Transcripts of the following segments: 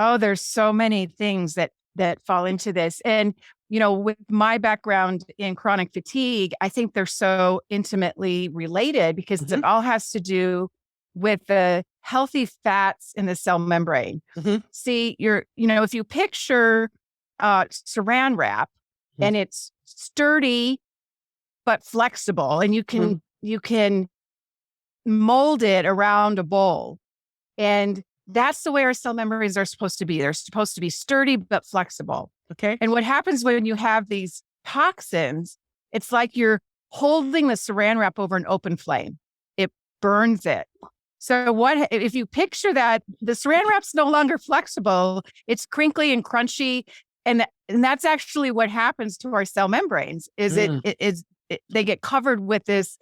Oh, there's so many things that fall into this. And, with my background in chronic fatigue, I think they're so intimately related because Hmm. it all has to do with the healthy fats in the cell membrane. Hmm. See, if you picture saran wrap and it's sturdy but flexible, and Hmm. you can mold it around a bowl. And that's the way our cell membranes are supposed to be. They're supposed to be sturdy but flexible. Okay. And what happens when you have these toxins, it's like you're holding the saran wrap over an open flame. It burns it. So what if you picture that the saran wrap's no longer flexible, it's crinkly and crunchy, and that's actually what happens to our cell membranes is Mm. they get covered with this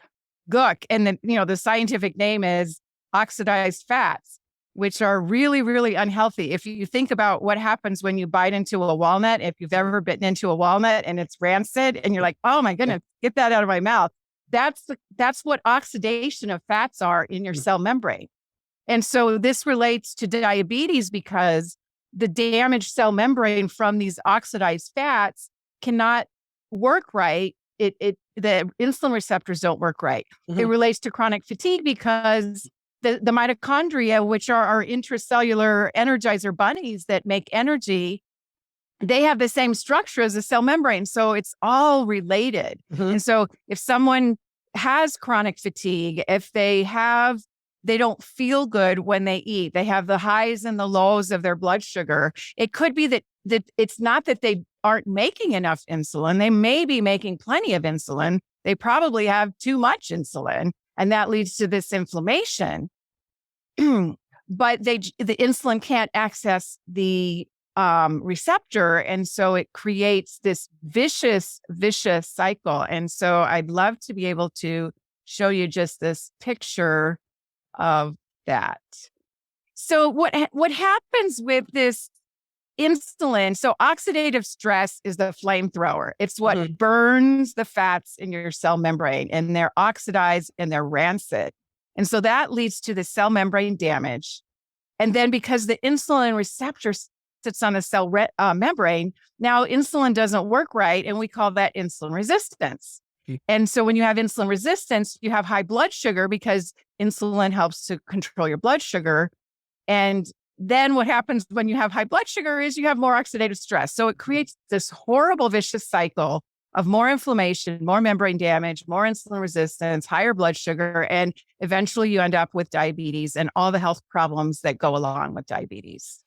gook, and then the scientific name is oxidized fats, which are really, really unhealthy. If you think about what happens when you bite into a walnut, if you've ever bitten into a walnut and it's rancid and you're like, oh my Yeah. goodness, get that out of my mouth. That's what oxidation of fats are in your Mm. cell membrane. And so this relates to diabetes because the damaged cell membrane from these oxidized fats cannot work right. The insulin receptors don't work right. It Mhm. relates to chronic fatigue because the mitochondria, which are our intracellular energizer bunnies that make energy, they have the same structure as the cell membrane. So it's all related. Mhm. And so if someone has chronic fatigue, if they don't feel good when they eat, they have the highs and the lows of their blood sugar. It could be that it's not that they aren't making enough insulin. They may be making plenty of insulin. They probably have too much insulin, and that leads to this inflammation. But the insulin can't access the receptor, and so it creates this vicious cycle. And so I'd love to be able to show you just this picture of that. So what happens with this insulin? So oxidative stress is the flamethrower. It's what Mhm. burns the fats in your cell membrane, and they're oxidized and they're rancid. And so that leads to the cell membrane damage. And then because the insulin receptor sits on the membrane, now insulin doesn't work right. And we call that insulin resistance. Mm. And so when you have insulin resistance, you have high blood sugar because insulin helps to control your blood sugar. And then what happens when you have high blood sugar is you have more oxidative stress. So it creates this horrible vicious cycle of more inflammation, more membrane damage, more insulin resistance, higher blood sugar, and eventually you end up with diabetes and all the health problems that go along with diabetes.